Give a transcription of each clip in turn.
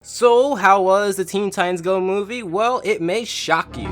So, how was the Teen Titans Go movie? Well, it may shock you.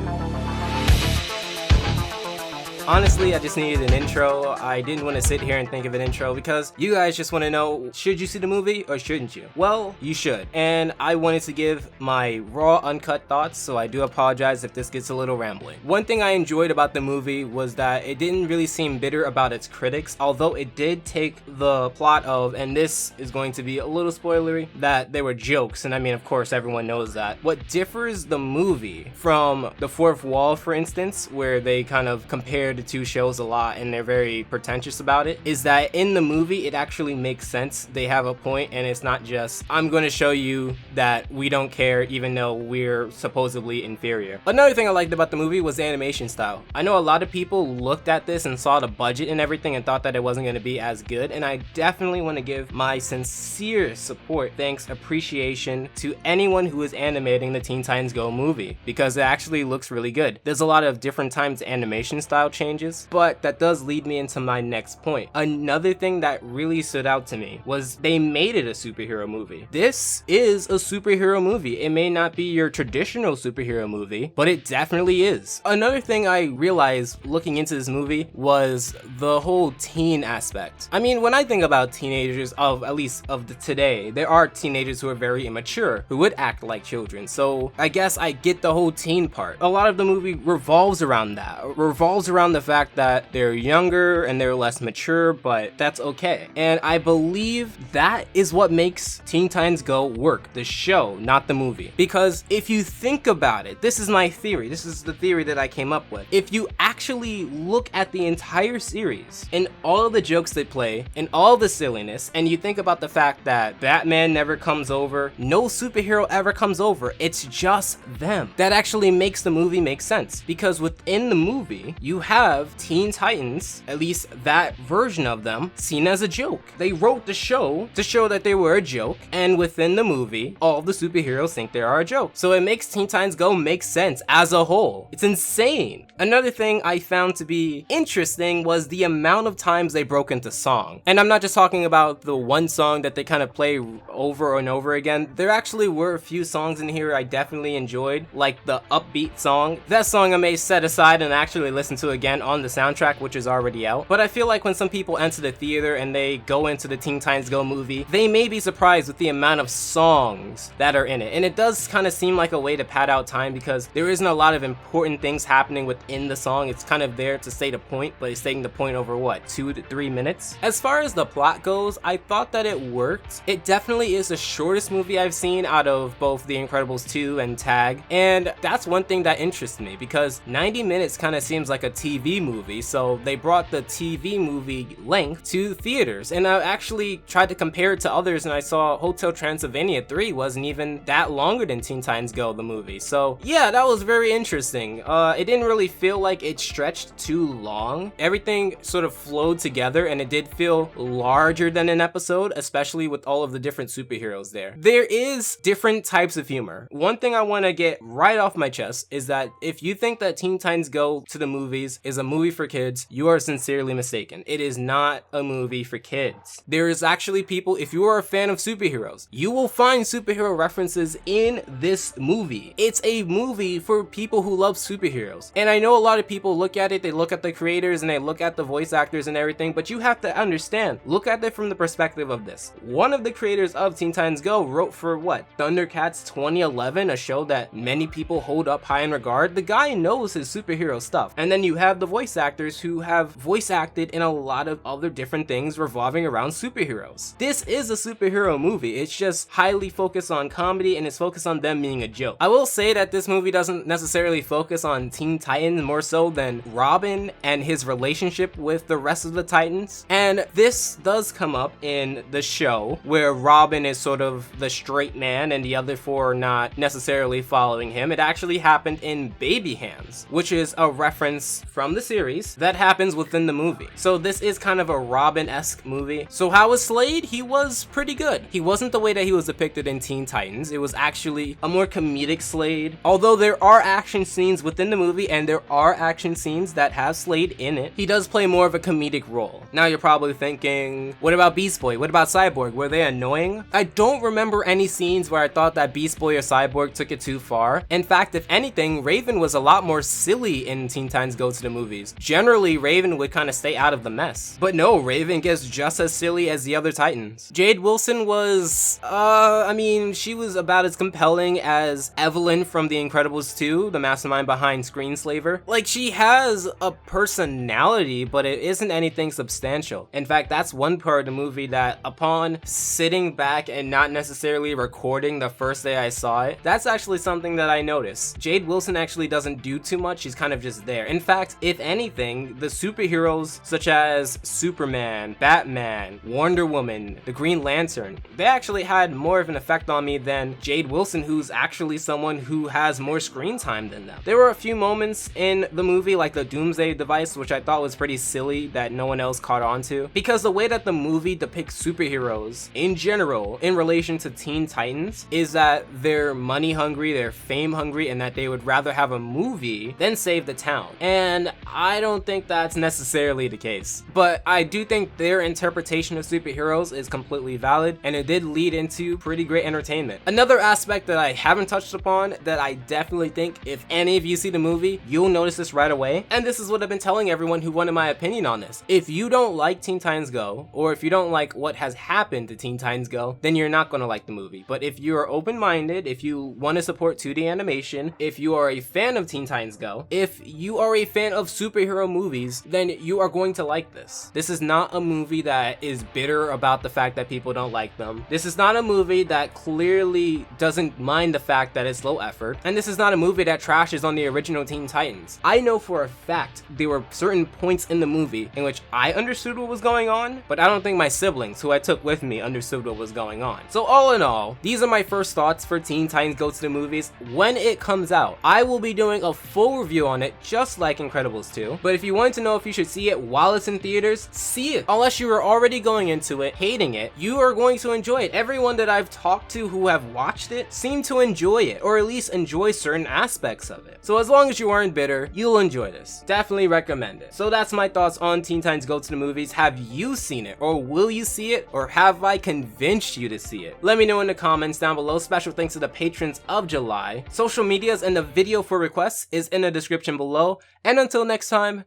Honestly, I just needed an intro. I didn't want to sit here and think of an intro because you guys just want to know, should you see the movie or shouldn't you? Well, you should. And I wanted to give my raw, uncut thoughts, so I do apologize if this gets a little rambling. One thing I enjoyed about the movie was that it didn't really seem bitter about its critics, although it did take the plot of, and this is going to be a little spoilery, that there were jokes, and I mean, of course, everyone knows that. What differs the movie from The Fourth Wall, for instance, where they kind of compared the two shows a lot and they're very pretentious about it, is that in the movie it actually makes sense. They have a point and it's not just, I'm going to show you that we don't care even though we're supposedly inferior. Another thing I liked about the movie was the animation style. I know a lot of people looked at this and saw the budget and everything and thought that it wasn't going to be as good, and I definitely want to give my sincere support, thanks, appreciation to anyone who is animating the Teen Titans Go movie, because it actually looks really good. There's a lot of different times animation style changes, but that does lead me into my next point. Another thing that really stood out to me was they made it a superhero movie. This is a superhero movie. It may not be your traditional superhero movie, but it definitely is. Another thing I realized looking into this movie was the whole teen aspect. I mean, when I think about teenagers of, at least of today, there are teenagers who are very immature, who would act like children. So I guess I get the whole teen part. A lot of the movie revolves around that. It revolves around the fact that they're younger and they're less mature, but that's okay. And I believe that is what makes Teen Titans Go work, the show, not the movie. Because if you think about it, this is my theory, this is the theory that I came up with. If you actually look at the entire series and all of the jokes they play and all the silliness, and you think about the fact that Batman never comes over, no superhero ever comes over, it's just them, that actually makes the movie make sense. Because within the movie, you have Teen Titans, at least that version of them, seen as a joke. They wrote the show to show that they were a joke, and within the movie, all the superheroes think they are a joke. So it makes Teen Titans Go make sense as a whole. It's insane. Another thing I found to be interesting was the amount of times they broke into song. And I'm not just talking about the one song that they kind of play over and over again. There actually were a few songs in here I definitely enjoyed, like the upbeat song. That song I may set aside and actually listen to again on the soundtrack, which is already out. But I feel like when some people enter the theater and they go into the Teen Titans Go movie, they may be surprised with the amount of songs that are in it. And it does kind of seem like a way to pad out time because there isn't a lot of important things happening within the song. It's kind of there to say the point, but it's stating the point over what, 2 to 3 minutes? As far as the plot goes, I thought that it worked. It definitely is the shortest movie I've seen out of both The Incredibles 2 and Tag, and that's one thing that interests me because 90 minutes kind of seems like a TV movie, so they brought the TV movie length to theaters, and I actually tried to compare it to others, and I saw Hotel Transylvania 3 wasn't even that longer than Teen Titans Go, the movie. So yeah, that was very interesting. It didn't really feel like it stretched too long. Everything sort of flowed together, and it did feel larger than an episode, especially with all of the different superheroes there. There is different types of humor. One thing I want to get right off my chest is that if you think that Teen Titans Go to the movies is a movie for kids, you are sincerely mistaken. It is not a movie for kids. There is actually people, if you are a fan of superheroes, you will find superhero references in this movie. It's a movie for people who love superheroes. And I know a lot of people look at it, they look at the creators and they look at the voice actors and everything, but you have to understand, look at it from the perspective of this. One of the creators of Teen Titans Go wrote for what? Thundercats 2011, a show that many people hold up high in regard. The guy knows his superhero stuff. And then you have the voice actors who have voice acted in a lot of other different things revolving around superheroes. This is a superhero movie. It's just highly focused on comedy and it's focused on them being a joke. I will say that this movie doesn't necessarily focus on Teen Titans more so than Robin and his relationship with the rest of the Titans. And this does come up in the show where Robin is sort of the straight man and the other four are not necessarily following him. It actually happened in Baby Hands, which is a reference from the series that happens within the movie. So this is kind of a Robin-esque movie. So how was Slade? He was pretty good. He wasn't the way that he was depicted in Teen Titans. It was actually a more comedic Slade. Although there are action scenes within the movie and there are action scenes that have Slade in it, he does play more of a comedic role. Now you're probably thinking, what about Beast Boy? What about Cyborg? Were they annoying? I don't remember any scenes where I thought that Beast Boy or Cyborg took it too far. In fact, if anything, Raven was a lot more silly in Teen Titans Go to the Movies. Generally, Raven would kind of stay out of the mess. But no, Raven gets just as silly as the other Titans. Jade Wilson was, I mean, she was about as compelling as Evelyn from The Incredibles 2, the mastermind behind Screenslaver. Like, she has a personality, but it isn't anything substantial. In fact, that's one part of the movie that, upon sitting back and not necessarily recording the first day I saw it, that's actually something that I noticed. Jade Wilson actually doesn't do too much, she's kind of just there. In fact, if anything, the superheroes such as Superman, Batman, Wonder Woman, the Green Lantern, they actually had more of an effect on me than Jade Wilson, who's actually someone who has more screen time than them. There were a few moments in the movie, like the Doomsday Device, which I thought was pretty silly that no one else caught on to, because the way that the movie depicts superheroes in general in relation to Teen Titans is that they're money hungry, they're fame hungry, and that they would rather have a movie than save the town. And I don't think that's necessarily the case, but I do think their interpretation of superheroes is completely valid, and it did lead into pretty great entertainment. Another aspect that I haven't touched upon that I definitely think if any of you see the movie, you'll notice this right away, and this is what I've been telling everyone who wanted my opinion on this. If you don't like Teen Titans Go, or if you don't like what has happened to Teen Titans Go, then you're not going to like the movie. But if you are open-minded, if you want to support 2D animation, if you are a fan of Teen Titans Go, if you are a fan of superhero movies, then you are going to like this. This is not a movie that is bitter about the fact that people don't like them. This is not a movie that clearly doesn't mind the fact that it's low effort, and this is not a movie that trashes on the original Teen Titans. I know for a fact there were certain points in the movie in which I understood what was going on, but I don't think my siblings, who I took with me, understood what was going on. So all in all, these are my first thoughts for Teen Titans Go to the Movies. When it comes out, I will be doing a full review on it, just like Incredibles 2. But if you want to know if you should see it while it's in theaters, see it. Unless you were already going into it hating it, you are going to enjoy it. Everyone that I've talked to who have watched it seem to enjoy it, or at least enjoy certain aspects of it. So as long as you aren't bitter, you'll enjoy this. Definitely recommend it. So that's my thoughts on Teen Titans Go to the Movies. Have you seen it, or will you see it, or have I convinced you to see it? Let me know in the comments down below. Special thanks to the patrons of July. Social medias and the video for requests is in the description below. And until next time,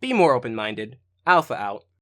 be more open-minded. Alpha out.